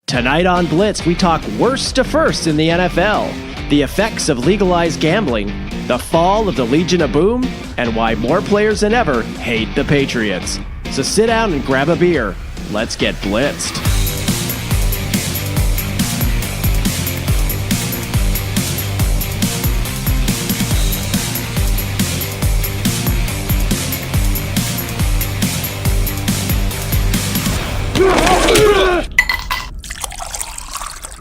Tonight on Blitzed, we talk worst to first in the NFL, the effects of legalized gambling, the fall of the Legion of Boom, and why more players than ever hate the Patriots. So sit down and grab a beer. Let's get blitzed.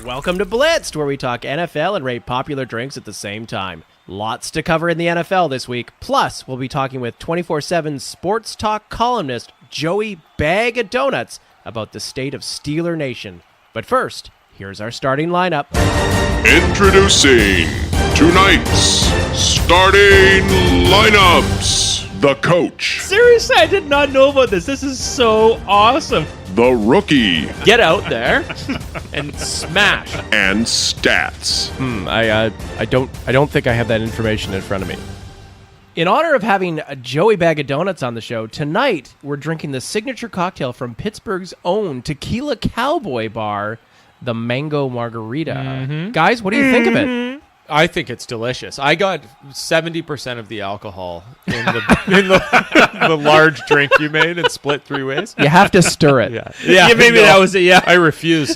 Welcome to Blitzed, where we talk NFL and rate popular drinks at the same time. Lots to cover in the NFL this week. Plus, we'll be talking with 24/7 Sports Talk columnist Joey Bag of Donuts about the state of Steeler Nation. But first, here's our starting lineup. Introducing tonight's starting lineups. The coach. Seriously, I did not know about this. This is so awesome. The rookie. Get out there and smash. And stats. I don't think I have that information in front of me. In honor of having a Joey Bag of Donuts on the show, tonight we're drinking the signature cocktail from Pittsburgh's own Tequila Cowboy bar, the Mango Margarita. Mm-hmm. Guys, what do you think of it? I think it's delicious. I got 70% of the alcohol in the large drink you made and split three ways. You have to stir it. Yeah, maybe that was it. Yeah, I refuse.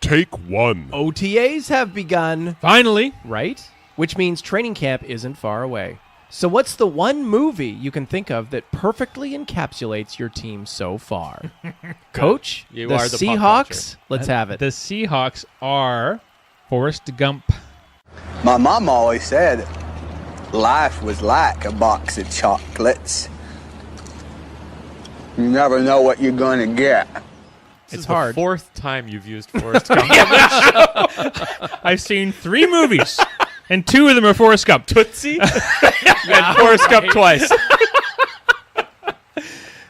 Take one. OTAs have begun. Finally. Right? Which means training camp isn't far away. So what's the one movie you can think of that perfectly encapsulates your team so far? Coach, You the are the pop Seahawks, let's have it. The Seahawks are Forrest Gump. My mom always said life was like a box of chocolates. You never know what you're going to get. This is hard. the fourth time you've used Forrest Gump. I've seen 3 movies, and 2 of them are Forrest Gump. Tootsie and Forrest Gump twice.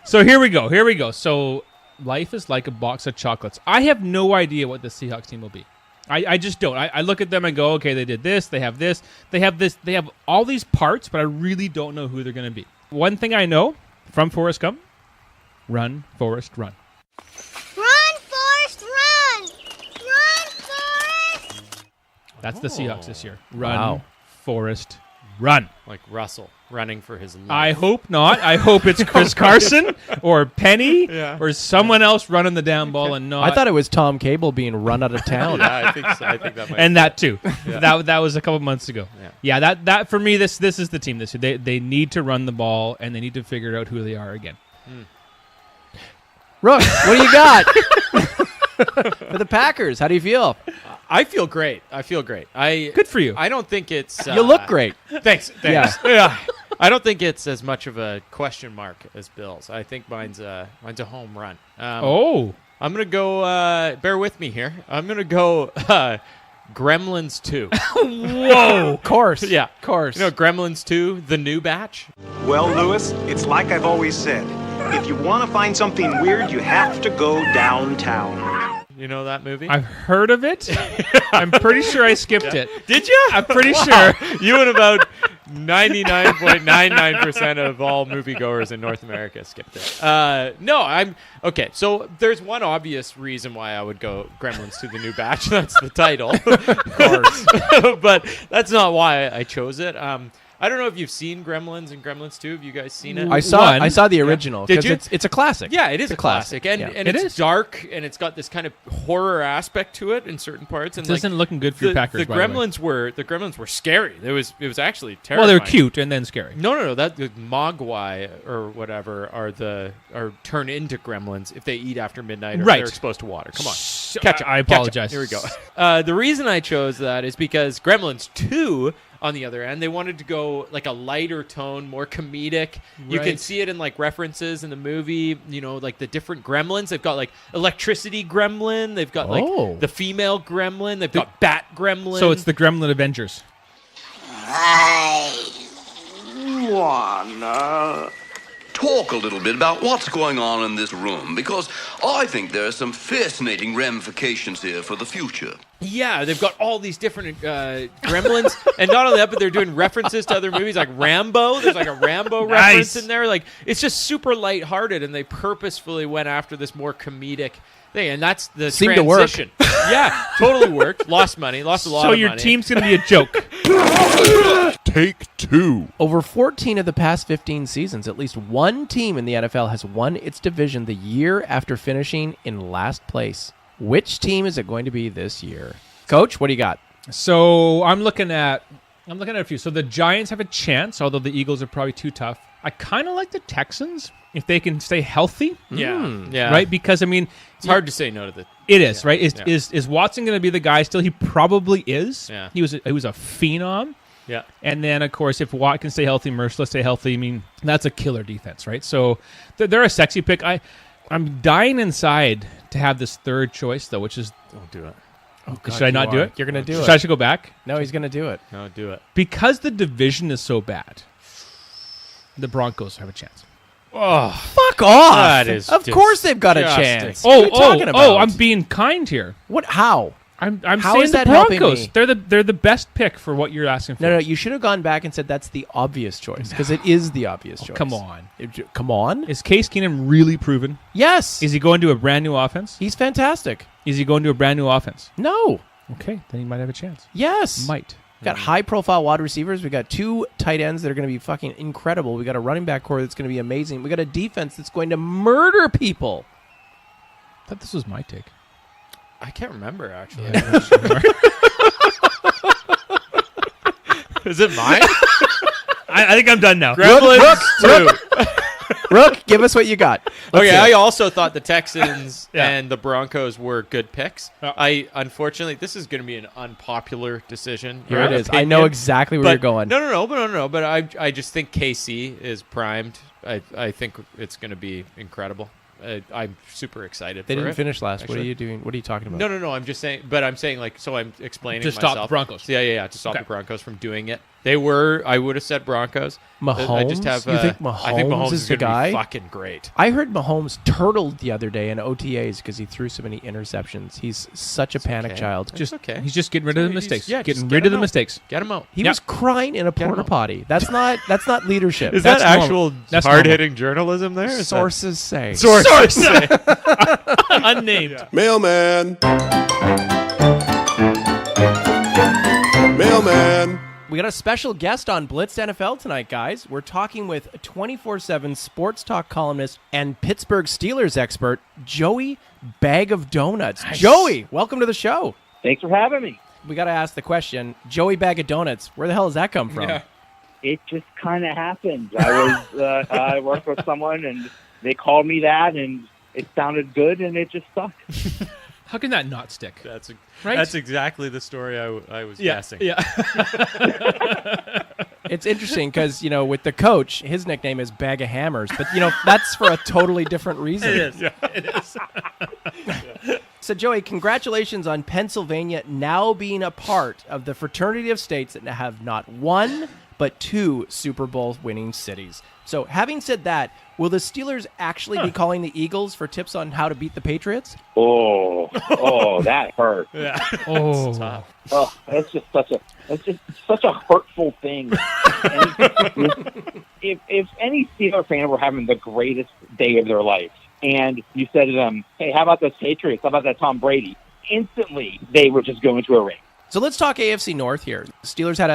So here we go. So life is like a box of chocolates. I have no idea what the Seahawks team will be. I just don't. I look at them and go, okay, they did this, they have this, they have all these parts, but I really don't know who they're going to be. One thing I know from Forrest Gump, run, Forrest, run. Run, Forrest, run! Run, Forrest! That's the Seahawks this year. Run, Wow. Forrest, run. Like Russell running for his life. I hope not. I hope it's Chris Carson or Penny or someone else running the down ball and not. I thought it was Tom Cable being run out of town. Yeah, I think so. I think that might and be that too. Yeah. That was a couple months ago. Yeah, that for me, this is the team this year. They need to run the ball and they need to figure out who they are again. Rook, what do you got for the Packers? How do you feel? I feel great. Good for you. I don't think it's... You look great. Thanks. Yeah. I don't think it's as much of a question mark as Bill's. I think mine's a home run. I'm going to go... bear with me here. I'm going to go Gremlins 2. Whoa. Of course. Yeah. Of course. You know, Gremlins 2, the new batch. Well, Lewis, it's like I've always said. If you want to find something weird, you have to go downtown. You know that movie? I've heard of it. I'm pretty sure I skipped it. Did you? I'm pretty sure. You and about 99.99% of all moviegoers in North America skipped it. No, I'm... Okay, so there's one obvious reason why I would go Gremlins to the new batch. That's the title. Of course. But that's not why I chose it. I don't know if you've seen Gremlins and Gremlins 2. Have you guys seen it? I saw the original. Did you? It's a classic. Yeah, it is It's a classic. And, Yeah. and It it's is. dark, and it's got this kind of horror aspect to it in certain parts. And This isn't looking good for your Packers, The by the way. Gremlins were scary. It was actually Well, terrifying. they're cute and then scary. No. That the Mogwai or whatever are turn into gremlins if they eat after midnight or Right. they're exposed to water. Come on, Shh, catch up. I catch up. apologize. Here we go. The reason I chose that is because Gremlins 2, on the other end, they wanted to go like a lighter tone, more comedic. You can Right. see it in like references in the movie. You know, like the different gremlins. They've got like electricity gremlin. They've got like the female gremlin. They've got bat gremlin. So it's the Gremlin Avengers. Wanna talk a little bit about what's going on in this room, because I think there are some fascinating ramifications here for the future. Yeah, they've got all these different gremlins, and not only that, but they're doing references to other movies like Rambo. There's like a Rambo reference in there. Like, it's just super lighthearted, and they purposefully went after this more comedic thing, and that's the Seemed transition. to work. Yeah, totally worked. Lost money, lost a lot of money. So your team's going to be a joke. Take 2. Over 14 of the past 15 seasons, at least one team in the NFL has won its division the year after finishing in last place. Which team is it going to be this year? Coach, what do you got? So I'm looking at a few. So the Giants have a chance, although the Eagles are probably too tough. I kind of like the Texans if they can stay healthy. Yeah. Right? Because, I mean, It's hard to say no to the... it is, right? Is Watson going to be the guy still? He probably is. Yeah. He was a phenom. Yeah. And then, of course, if Watt can stay healthy, Merciless stay healthy, I mean, that's a killer defense, right? So they're a sexy pick. I'm dying inside to have this third choice, though, which is... Don't do it. Oh, should I not do it? You're going to do it. Should I go back? No, he's going to do it. No, do it. Because the division is so bad, the Broncos have a chance. Oh, Fuck off. That is of course they've got a disgusting. chance. What are you talking about? I'm being kind here. What? How? I'm How saying is the that helping Broncos. me? They're the best pick for what you're asking for. No, you should have gone back and said that's the obvious choice, because it is the obvious choice. Come on. Come on? Is Case Keenum really proven? Yes. Is he going to a brand new offense? He's fantastic. Is he going to a brand new offense? No. Okay, then he might have a chance. Yes. Might. We got high-profile wide receivers. We got 2 tight ends that are going to be fucking incredible. We got a running back core that's going to be amazing. We got a defense that's going to murder people. I thought this was my take. I can't remember, actually. Yeah, sure. Is it mine? I think I'm done now. Gremlins 2. Rook, give us what you got. Let's Okay, hear I it. also thought the Texans Yeah. and the Broncos were good picks. Yeah. Unfortunately, this is going to be an unpopular decision. Here in it my is. I know opinion. exactly where But you're going. No. But I just think KC is primed. I think it's going to be incredible. I'm super excited. They for didn't it, finish last. What are actually. you doing? What are you talking about? No. I'm just saying. But I'm saying so I'm explaining To stop myself. the Broncos. Yeah. To stop Okay. the Broncos from doing it. They were. I would have said Broncos. Mahomes? I just have. You think I think Mahomes Mahomes is the gonna guy? Be fucking great. I heard Mahomes turtled the other day in OTAs because he threw so many interceptions. He's such a panic okay. child. It's okay. He's just getting rid of the He's- mistakes. yeah, just Getting get rid of him the out. mistakes. Get him out. He Yep. was crying in a him porta out. potty. That's not leadership. Is That's that normal. actual That's hard-hitting journalism there? Is that- Sources say. Sources say. Unnamed. Mailman. Mailman. We got a special guest on Blitzed NFL tonight, guys. We're talking with 24/7 Sports Talk columnist and Pittsburgh Steelers expert, Joey Bag of Donuts. Nice. Joey, welcome to the show. Thanks for having me. We got to ask the question, Joey Bag of Donuts, where the hell does that come from? Yeah. It just kind of happened. I worked with someone, and they called me that, and it sounded good, and it just stuck. How can that not stick? Right? That's exactly the story I was guessing. Yeah. It's interesting because, with the coach, his nickname is Bag of Hammers, but, that's for a totally different reason. It is. It is. So, Joey, congratulations on Pennsylvania now being a part of the fraternity of states that have not one, but 2 Super Bowl winning cities. So, having said that, will the Steelers actually be calling the Eagles for tips on how to beat the Patriots? Oh, that hurt. Oh. Oh, that's just such a hurtful thing. if any Steeler fan were having the greatest day of their life, and you said to them, "Hey, how about those Patriots? How about that Tom Brady?" Instantly, they would just go into a ring. So let's talk AFC North here. Steelers had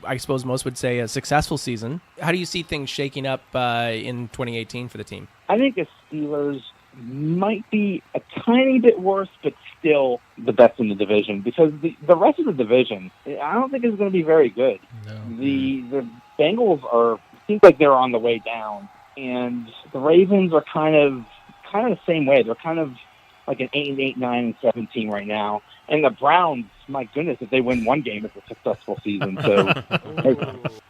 I suppose most would say, a successful season. How do you see things shaking up in 2018 for the team? I think the Steelers might be a tiny bit worse, but still the best in the division, because the rest of the division, I don't think is going to be very good. No. The Bengals seems like they're on the way down, and the Ravens are kind of the same way. They're kind of like an 8-8, 9-7 team right now, and the Browns, my goodness, if they win one game, it's a successful season.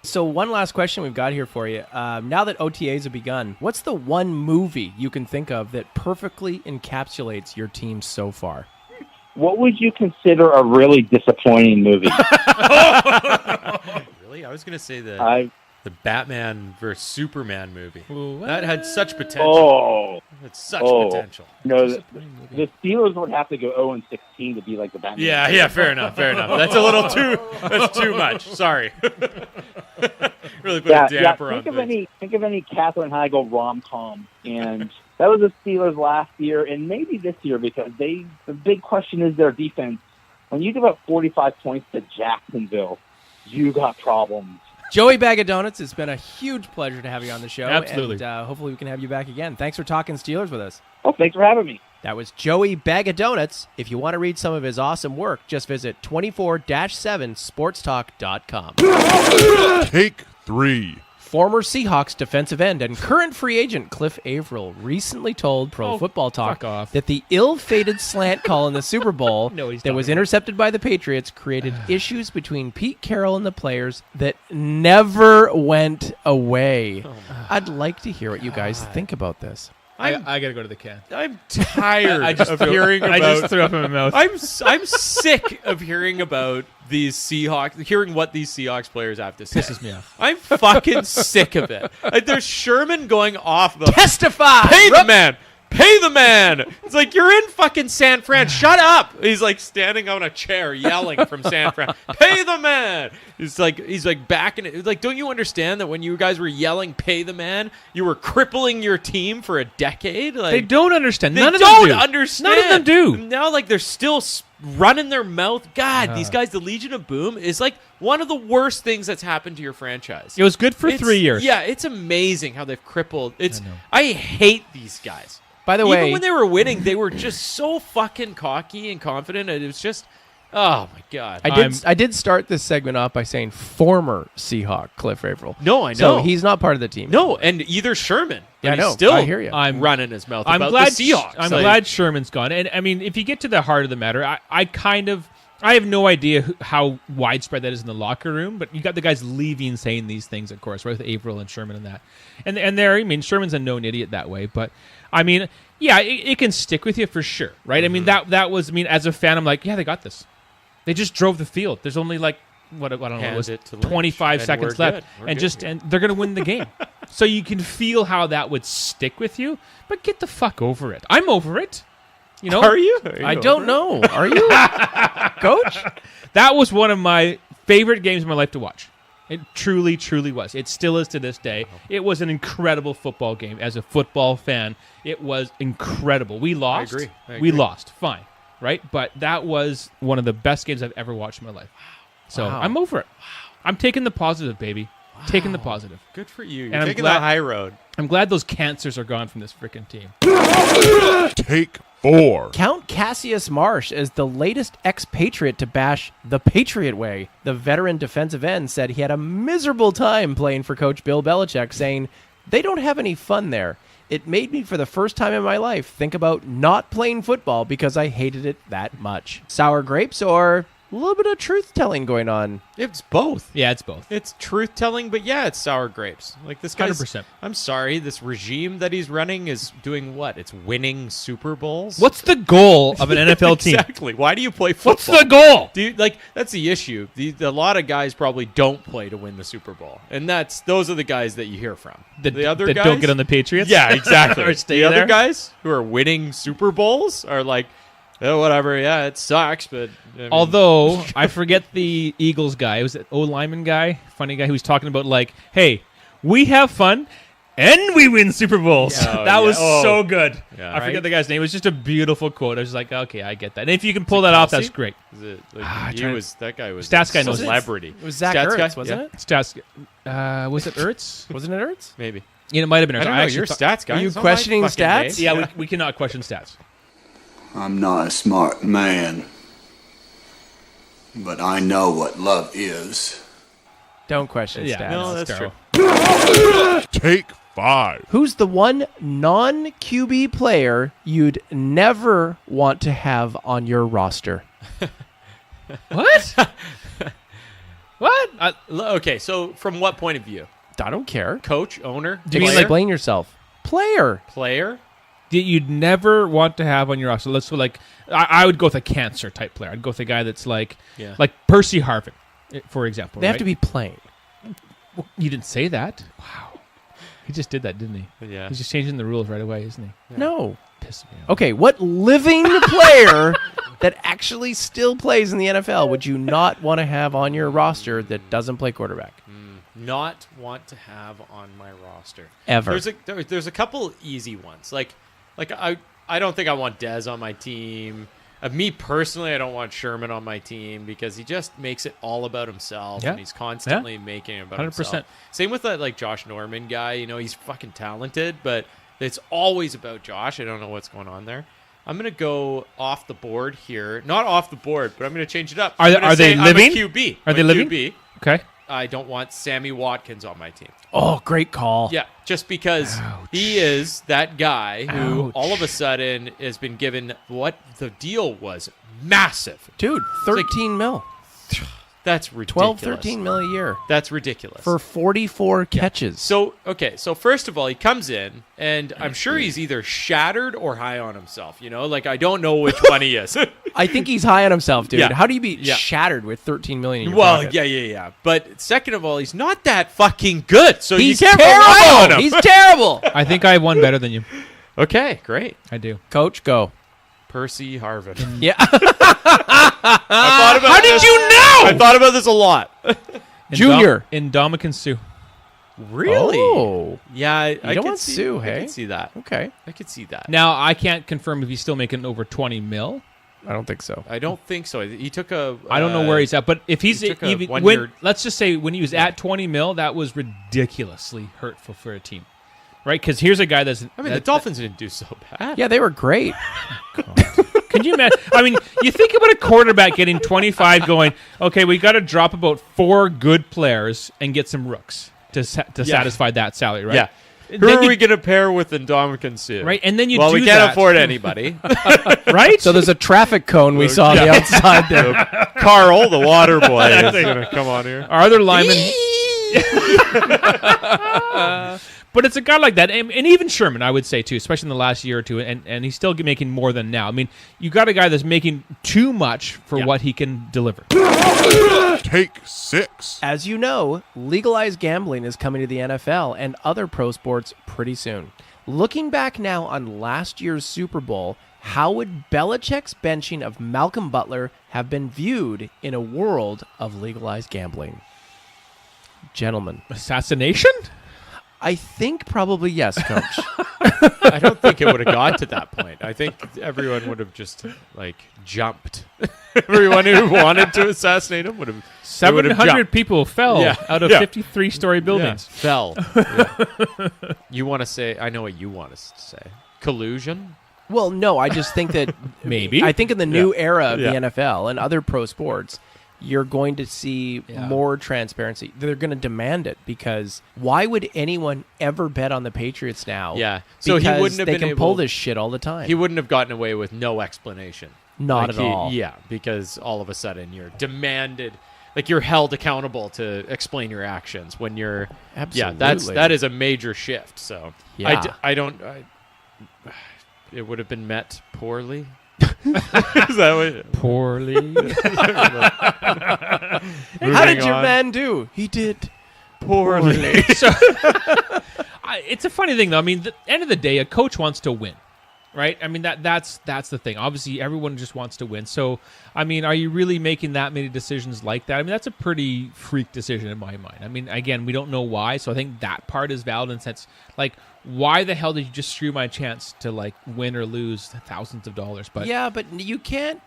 So one last question we've got here for you. Now that OTAs have begun, what's the one movie you can think of that perfectly encapsulates your team so far? What would you consider a really disappointing movie? Really? I was going to say that. The Batman versus Superman movie. What? That had such potential. Oh, It's such Oh. potential. no, the Steelers would have to go 0-16 to be like the Batman. Yeah, fair enough. That's a little too. That's too much. Sorry. Really put a damper on things. Think of any Katherine Heigl rom-com, and that was the Steelers last year, and maybe this year because the big question is their defense. When you give up 45 points to Jacksonville, you got problems. Joey Bag of Donuts, it's been a huge pleasure to have you on the show. Absolutely. And hopefully we can have you back again. Thanks for talking Steelers with us. Oh, thanks for having me. That was Joey Bag of Donuts. If you want to read some of his awesome work, just visit 24-7sportstalk.com. Take 3. Former Seahawks defensive end and current free agent Cliff Averill recently told Pro Football Talk fuck off. that the ill-fated slant call in the Super Bowl No, he's that not. was intercepted by the Patriots created issues between Pete Carroll and the players that never went away. I'd like to hear what you guys think about this. I got to go to the can. I'm tired I just of hearing about. I just threw up in my mouth. I'm sick of hearing about these Seahawks, hearing what these Seahawks players have to say. Pisses me off. I'm fucking sick of it. Like, there's Sherman going off about Testify! Pay the man! Pay the man! It's like, you're in fucking San Fran. Shut up! He's like standing on a chair yelling from San Fran. Pay the man! He's like backing it. Like, don't you understand that when you guys were yelling "Pay the man," you were crippling your team for a decade? Like, They don't understand. they None of don't them do. understand. None of them do. Now, like, they're still running their mouth. God, these guys, the Legion of Boom, is like one of the worst things that's happened to your franchise. It was good for 3 years. Yeah, it's amazing how they've crippled. I hate these guys. By the way, Even when they were winning, they were just so fucking cocky and confident. And it was just, oh my God. I did start this segment off by saying former Seahawk Cliff Averill. No, I know. So he's not part of the team. No, and either Sherman. Yeah, and I know. he's still I hear you. I'm running his mouth I'm about glad the Seahawks. I'm glad Sherman's gone. And I mean, if you get to the heart of the matter, I have no idea how widespread that is in the locker room, but you got the guys leaving saying these things, of course, right, with Averill and Sherman and that. And there, I mean, Sherman's a known idiot that way, but I mean, yeah, it can stick with you for sure, right? I mean, that was, I mean, as a fan, I'm like, yeah, they got this. They just drove the field. There's only like, I don't know, it was 25 seconds left, and they're going to win the game. So you can feel how that would stick with you, but get the fuck over it. I'm over it. You know? Are you? I don't know. Are you, Coach? That was one of my favorite games of my life to watch. It truly, truly was. It still is to this day. It was an incredible football game. As a football fan, it was incredible. We lost. I agree. We lost. Fine. Right? But that was one of the best games I've ever watched in my life. So I'm over it. I'm taking the positive, baby. Taking the positive. Good for you. And You're I'm taking glad- the high road. I'm glad those cancers are gone from this freaking team. Take 4. Count Cassius Marsh is the latest expatriate to bash the Patriot way. The veteran defensive end said he had a miserable time playing for Coach Bill Belichick, saying, "They don't have any fun there. It made me, for the first time in my life, think about not playing football because I hated it that much." Sour grapes or a little bit of truth-telling going on? It's both. Yeah, it's both. It's truth-telling, but yeah, it's sour grapes. Like, this guy's... 100%. I'm sorry, this regime that he's running is doing what? It's winning Super Bowls? What's the goal of an NFL team? Exactly. Why do you play football? What's the goal? Do you, like, that's the issue. A lot of guys probably don't play to win the Super Bowl, and those are the guys that you hear from. The other that guys don't get on the Patriots? Yeah, exactly. Or stay the other there? guys who are winning Super Bowls are like, oh, whatever. Yeah, it sucks, but I mean, Although, I forget the Eagles guy. It was the O-lineman guy, funny guy, who was talking about, like, hey, we have fun and we win Super Bowls. That was so good. Yeah, I forget right? the guy's name. It was just a beautiful quote. I was like, okay, I get that. And if you can pull that off, that's great. Is it, like, trying- that guy was Stats guy a knows it. celebrity. It was Zach Stats Ertz, guy? wasn't Yeah. it? Stats. Was it Ertz? Wasn't it Ertz? Maybe. Yeah, it might have been Ertz. I don't know. actually You're a thought- stats guy. Are you It's not my questioning fucking stats? day. Yeah, we cannot question stats. I'm not a smart man, but I know what love is. Don't question Yeah, stats. No, that's terrible. true. Take 5. Who's the one non-QB player you'd never want to have on your roster? What? What? Okay, so from what point of view? I don't care. Coach, owner, Do you mean player? like Explain yourself. Player. player? That you'd never want to have on your roster. Let's go like I would go with a cancer type player. I'd go with a guy that's like Yeah. Percy Harvin, for example. They have right? to be playing. Well, you didn't say that. Wow. He just did that, didn't he? Yeah. He's just changing the rules right away, isn't he? No. Pissed me off. Okay, what living player that actually still plays in the NFL would you not want to have on your roster that doesn't play quarterback? Not want to have on my roster Ever. There's a couple easy ones. Like I don't think I want Dez on my team. Me personally, I don't want Sherman on my team because he just makes it all about himself, and he's constantly making it about 100%. himself. Same with that like Josh Norman guy. You know, he's fucking talented, but it's always about Josh. I don't know what's going on there. I'm gonna go off the board here. Not off the board, but I'm gonna change it up. Are they living? I'm a QB. Are they living? QB. Okay. I don't want Sammy Watkins on my team. Oh, great call. Yeah, just because he is that guy who all of a sudden has been given what the deal was massive. Dude, 13 mil. That's ridiculous. 12, 13 mil a year. That's ridiculous. For 44 catches. So first of all, he comes in, and I'm sure he's either shattered or high on himself. You know, like I don't know which one he is. I think he's high on himself, dude. Yeah. How do you be shattered with 13 million in your Well, pocket? yeah. But second of all, he's not that fucking good. So He's you can't terrible. rely on him. He's terrible. I think I have one better than you. Okay, great. I do. Coach, go. Percy Harvin. Yeah. How did you know? I thought about this a lot. Junior. Indomitian Sue. Really? Oh. Yeah, I don't could want see, Sue, I hey? could see that. Okay. I could see that. Now, I can't confirm if he's still making over 20 mil. I don't think so. I don't think so. He took a. I don't know where he's at, but if he's he took a even 1 when, year- let's just say when he was at 20 mil, that was ridiculously hurtful for a team, right? Because here's a guy that's. I mean, the Dolphins didn't do so bad. Yeah, they were great. Can you imagine? I mean, you think about a quarterback getting 25, going, okay, we got to drop about 4 good players and get some rooks to satisfy that salary, right? Yeah. Who are we going to pair with Indomitian Sue? Right, and then you well, do we can't that. afford anybody. Right? So there's a traffic cone we saw on the outside there. Carl, the water boy, is going to come on here. Our other linemen. But it's a guy like that, and even Sherman, I would say too, especially in the last year or two, and he's still making more than now. I mean, you got a guy that's making too much for what he can deliver. Take 6. As you know, legalized gambling is coming to the NFL and other pro sports pretty soon. Looking back now on last year's Super Bowl, how would Belichick's benching of Malcolm Butler have been viewed in a world of legalized gambling? Gentlemen. Assassination? I think probably yes, Coach. I don't think it would have got to that point. I think everyone would have just, like, jumped. Everyone who wanted to assassinate him would have 700 people fell out of 53-story buildings. Yeah, fell. Yeah. You want to say, I know what you want us to say. Collusion? Well, no, I just think that Maybe. I think in the new era of Yeah. the NFL and other pro sports, you're going to see more transparency. They're going to demand it because why would anyone ever bet on the Patriots now? Yeah. So he Because wouldn't have they been can able, pull this shit all the time. He wouldn't have gotten away with no explanation. Not Like at all. Yeah, because all of a sudden you're demanded, like you're held accountable to explain your actions when you're. Absolutely. Yeah, that is a major shift. So Yeah. it would have been met poorly. Is that what? Poorly. How did your man do? He did poorly? So, it's a funny thing, though. I mean, at the end of the day, a coach wants to win, right? I mean, that's the thing. Obviously, everyone just wants to win. So, I mean, are you really making that many decisions like that? I mean, that's a pretty freak decision in my mind. I mean, again, we don't know why. So I think that part is valid in the sense, like, why the hell did you just screw my chance to, like, win or lose thousands of dollars? But yeah, but you can't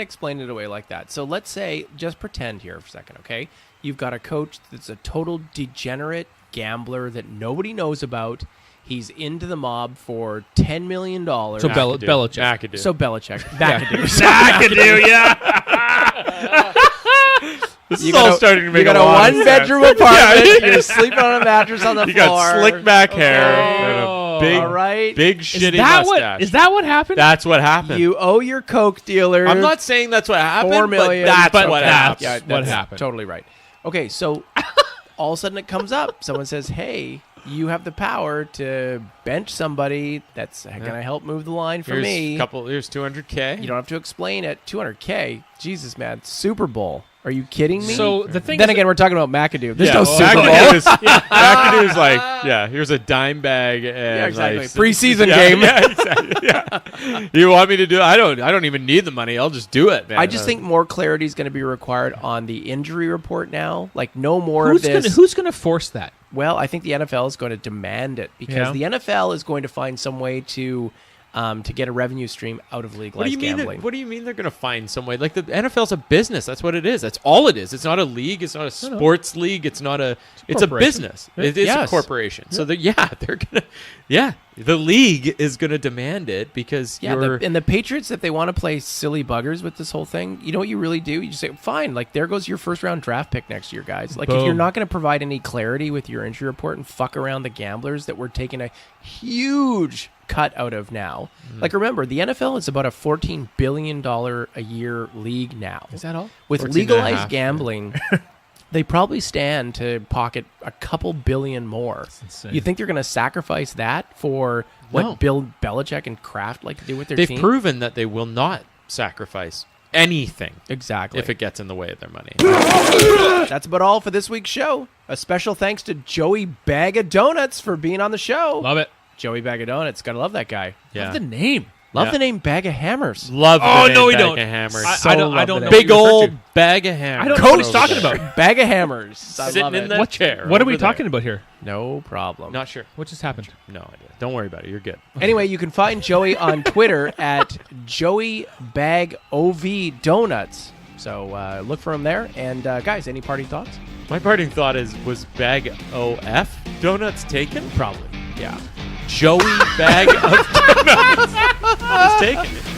explain it away like that. So let's say, just pretend here for a second, okay? You've got a coach that's a total degenerate gambler that nobody knows about. He's into the mob for $10 million. So Belichick. McAdoo. So Belichick. McAdoo. McAdoo, yeah. This is all starting to make You got a a lot of one-bedroom sense. apartment. You're sleeping on a mattress on the You floor. got slick back hair and a big, all right. big shitty mustache. Is that what happened? That's what happened. You owe your Coke dealer. I'm not saying that's what happened, $4 million. but that's But what that's happened. Yeah, what that's happened. Totally right. Okay, so all of a sudden it comes up. Someone says, "Hey, you have the power to bench somebody that's going to help move the line for me. Here's $200K. You don't have to explain it. $200K. Jesus, man. Super Bowl. Are you kidding me? So the thing then is again, we're talking about McAdoo. There's no well, Super Bowl. McAdoo's like, here's a dime bag and exactly. like, Preseason game. Yeah, exactly. Yeah. You want me to do it? I don't even need the money. I'll just do it, man. I just think more clarity is going to be required on the injury report now. Like, no more of this. Who's going to force that? Well, I think the NFL is going to demand it because the NFL is going to find some way to get a revenue stream out of legalized gambling. What do you mean they're going to find some way? Like, the NFL's a business. That's what it is. That's all it is. It's not a league. It's not a sports league. It's not a. It's a business. It is a corporation. So they're gonna. Yeah, the league is going to demand it because and the Patriots, if they want to play silly buggers with this whole thing, you know what you really do? You just say, fine, like there goes your first round draft pick next year, guys. Like if you're not going to provide any clarity with your injury report and fuck around the gamblers that we're taking a huge cut out of now. Like remember, the NFL is about a $14 billion a year league now. Is that all? With legalized gambling, they probably stand to pocket a couple billion more. You think they're going to sacrifice that for what Bill Belichick and Kraft like to do with their team? They've proven that they will not sacrifice anything. Exactly. If it gets in the way of their money. That's about all for this week's show. A special thanks to Joey Bag of Donuts for being on the show. Love it. Joey Bag of Donuts. Gotta love that guy. Yeah. Love the name. Love the name Bag of Hammers. Love the name no, we Bag don't. of Hammers. I don't know. Big old bag of hammers. I don't know what he's talking about. Bag of Hammers. I Sitting love in it. that chair. What are we over there. talking about here? No problem. Not sure. What just happened? No idea. Don't worry about it. You're good. Anyway, you can find Joey on Twitter at JoeyBagOV Donuts. So look for him there. And guys, any parting thoughts? My parting thought was Bag OF Donuts taken? Probably. Yeah. Joey Bag of Donuts is taken.